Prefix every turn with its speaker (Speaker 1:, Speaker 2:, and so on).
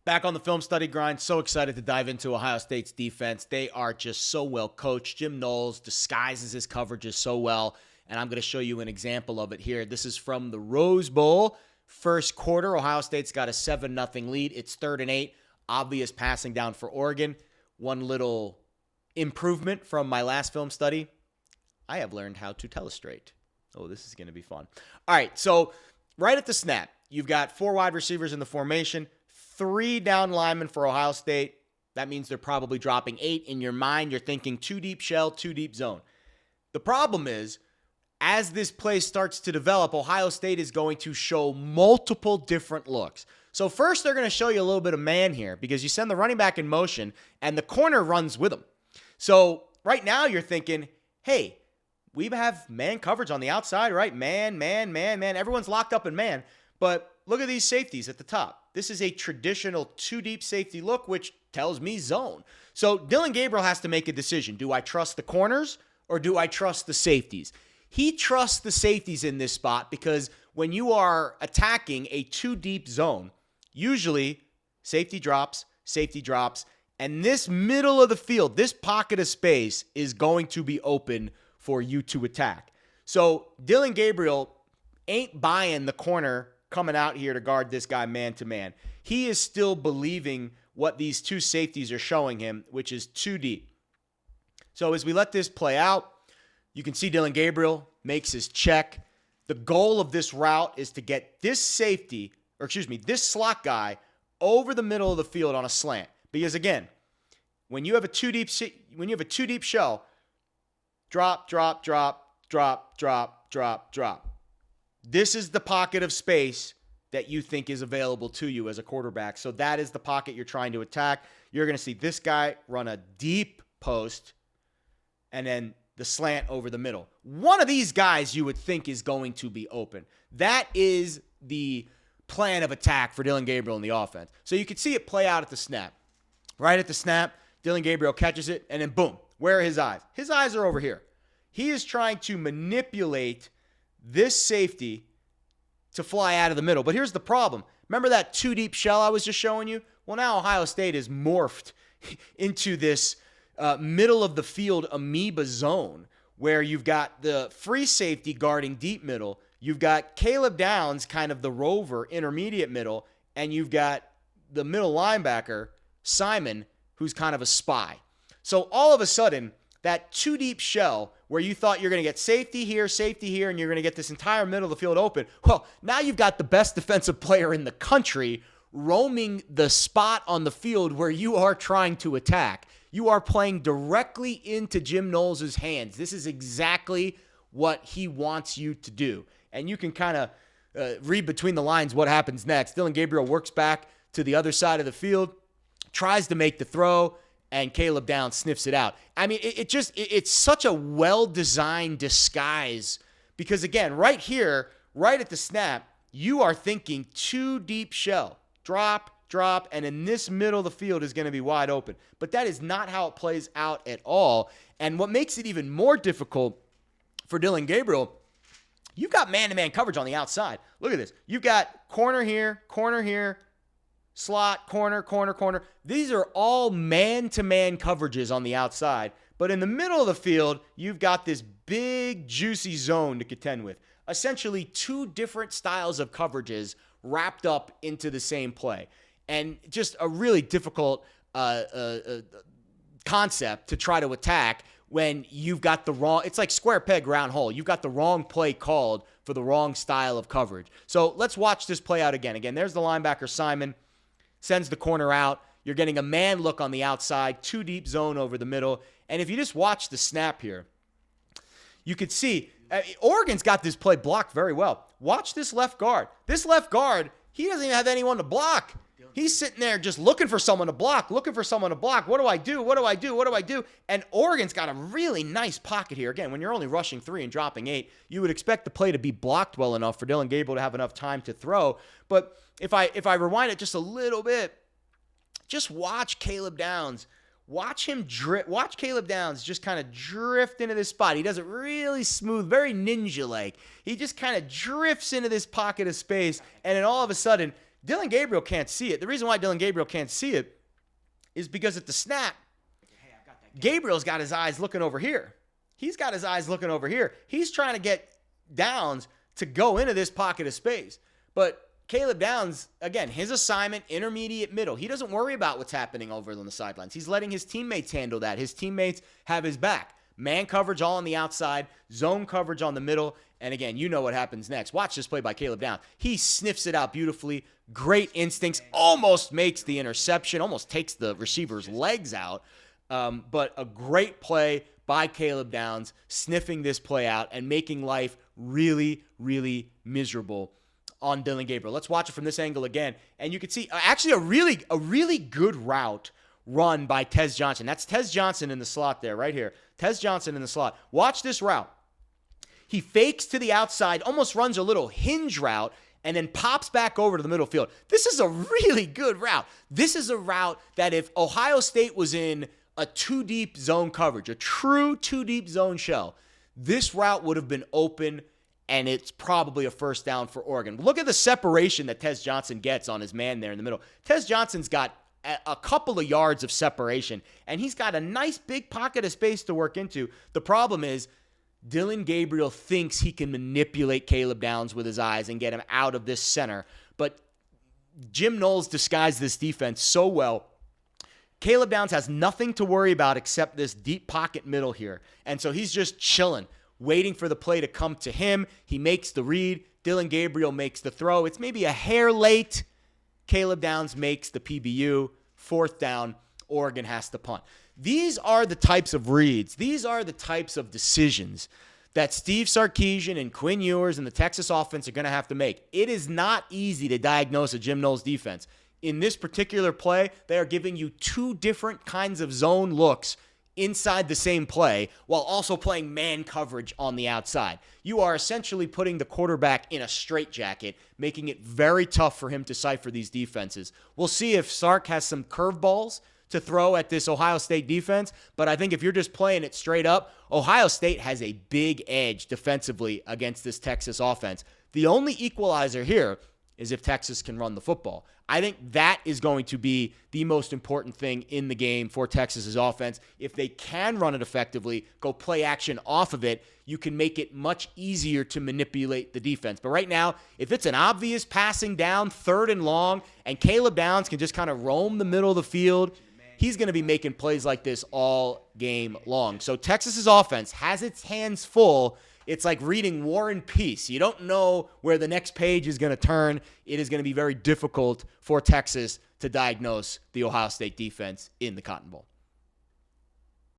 Speaker 1: Back on the film study grind, so excited to dive into Ohio State's defense. They are just so well coached. Jim Knowles disguises his coverages so well, and I'm going to show you an example of it here. This is from the Rose Bowl. First quarter, Ohio State's got a 7-0 lead. It's 3rd and 8. Obvious passing down for Oregon. One little improvement from my last film study. I have learned how to tell a straight. Oh, this is going to be fun. All right, so right at the snap, you've got 4 wide receivers in the formation. 3 down linemen for Ohio State. That means they're probably dropping 8. In your mind, you're thinking 2 deep shell, 2 deep zone. The problem is, as this play starts to develop, Ohio State is going to show multiple different looks. So first, they're going to show you a little bit of man here because you send the running back in motion and the corner runs with him. So right now, you're thinking, hey, we have man coverage on the outside, right? Man. Everyone's locked up in man. But look at these safeties at the top. This is a traditional 2-deep safety look, which tells me zone. So Dillon Gabriel has to make a decision. Do I trust the corners or do I trust the safeties? He trusts the safeties in this spot because when you are attacking a 2-deep zone, usually safety drops, and this middle of the field, this pocket of space is going to be open for you to attack. So Dillon Gabriel ain't buying the corner coming out here to guard this guy man-to-man. He is still believing what these 2 safeties are showing him, which is 2 deep. So as we let this play out, you can see Dillon Gabriel makes his check. The goal of this route is to get this this slot guy over the middle of the field on a slant. Because again, when you have a 2-deep shell, drop. This is the pocket of space that you think is available to you as a quarterback. So that is the pocket you're trying to attack. You're going to see this guy run a deep post and then the slant over the middle. One of these guys you would think is going to be open. That is the plan of attack for Dillon Gabriel in the offense. So you can see it play out at the snap. Right at the snap, Dillon Gabriel catches it, and then boom, where are his eyes? His eyes are over here. He is trying to manipulate this safety to fly out of the middle. But here's the problem. Remember that 2-deep shell I was just showing you? Well, now Ohio State is morphed into this middle of the field amoeba zone where you've got the free safety guarding deep middle. You've got Caleb Downs, kind of the rover, intermediate middle, and you've got the middle linebacker, Simon, who's kind of a spy. So all of a sudden, that 2-deep shell where you thought you're going to get safety here, and you're going to get this entire middle of the field open. Well, now you've got the best defensive player in the country roaming the spot on the field where you are trying to attack. You are playing directly into Jim Knowles' hands. This is exactly what he wants you to do. And you can kind of read between the lines what happens next. Dillon Gabriel works back to the other side of the field, tries to make the throw, and Caleb Downs sniffs it out. I mean, it's such a well-designed disguise because, again, right here, right at the snap, you are thinking 2-deep shell, drop, and in this middle of the field is going to be wide open. But that is not how it plays out at all. And what makes it even more difficult for Dillon Gabriel, you've got man-to-man coverage on the outside. Look at this. You've got corner here, slot, corner. These are all man-to-man coverages on the outside. But in the middle of the field, you've got this big, juicy zone to contend with. Essentially 2 different styles of coverages wrapped up into the same play. And just a really difficult concept to try to attack when you've got the wrong, it's like square peg, round hole. You've got the wrong play called for the wrong style of coverage. So let's watch this play out again. Again, there's the linebacker, Simon. Sends the corner out. You're getting a man look on the outside, 2-deep zone over the middle. And if you just watch the snap here, you could see Oregon's got this play blocked very well. Watch this left guard. This left guard, he doesn't even have anyone to block. He's sitting there just looking for someone to block. What do I do? And Oregon's got a really nice pocket here. Again, when you're only rushing 3 and dropping 8, you would expect the play to be blocked well enough for Dillon Gabriel to have enough time to throw. But if I rewind it just a little bit, just watch Caleb Downs. Watch Caleb Downs just kind of drift into this spot. He does it really smooth, very ninja-like. He just kind of drifts into this pocket of space, and then all of a sudden Dillon Gabriel can't see it. The reason why Dillon Gabriel can't see it is because at the snap, Gabriel's got his eyes looking over here. He's got his eyes looking over here. He's trying to get Downs to go into this pocket of space. But Caleb Downs, again, his assignment, intermediate middle. He doesn't worry about what's happening over on the sidelines. He's letting his teammates handle that. His teammates have his back. Man coverage all on the outside, zone coverage on the middle. And again, you know what happens next. Watch this play by Caleb Downs. He sniffs it out beautifully. Great instincts. Almost makes the interception. Almost takes the receiver's legs out. But a great play by Caleb Downs, sniffing this play out and making life really, really miserable on Dillon Gabriel. Let's watch it from this angle again. And you can see actually a really good route run by Tez Johnson. That's Tez Johnson in the slot there, right here. Tez Johnson in the slot. Watch this route. He fakes to the outside, almost runs a little hinge route, and then pops back over to the middle field. This is a really good route. This is a route that if Ohio State was in a two-deep zone coverage, a true two-deep zone shell, this route would have been open, and it's probably a first down for Oregon. Look at the separation that Tez Johnson gets on his man there in the middle. Tez Johnson's got a couple of yards of separation, and he's got a nice big pocket of space to work into. The problem is Dillon Gabriel thinks he can manipulate Caleb Downs with his eyes and get him out of this center, but Jim Knowles disguised this defense so well. Caleb Downs has nothing to worry about except this deep pocket middle here, and so he's just chilling, waiting for the play to come to him. He makes the read. Dillon Gabriel makes the throw. It's maybe a hair late. Caleb Downs makes the PBU. Fourth down, Oregon has to punt. These are the types of reads. These are the types of decisions that Steve Sarkisian and Quinn Ewers and the Texas offense are going to have to make. It is not easy to diagnose a Jim Knowles defense. In this particular play, they are giving you two different kinds of zone looks inside the same play while also playing man coverage on the outside. You are essentially putting the quarterback in a straitjacket, making it very tough for him to decipher these defenses. We'll see if Sark has some curveballs to throw at this Ohio State defense, but I think if you're just playing it straight up, Ohio State has a big edge defensively against this Texas offense. The only equalizer here is if Texas can run the football. I think that is going to be the most important thing in the game for Texas's offense. If they can run it effectively, go play action off of it, you can make it much easier to manipulate the defense. But right now, if it's an obvious passing down, 3rd and long, and Caleb Downs can just kind of roam the middle of the field, he's going to be making plays like this all game long. So Texas's offense has its hands full. It's like reading War and Peace. You don't know where the next page is going to turn. It is going to be very difficult for Texas to diagnose the Ohio State defense in the Cotton Bowl.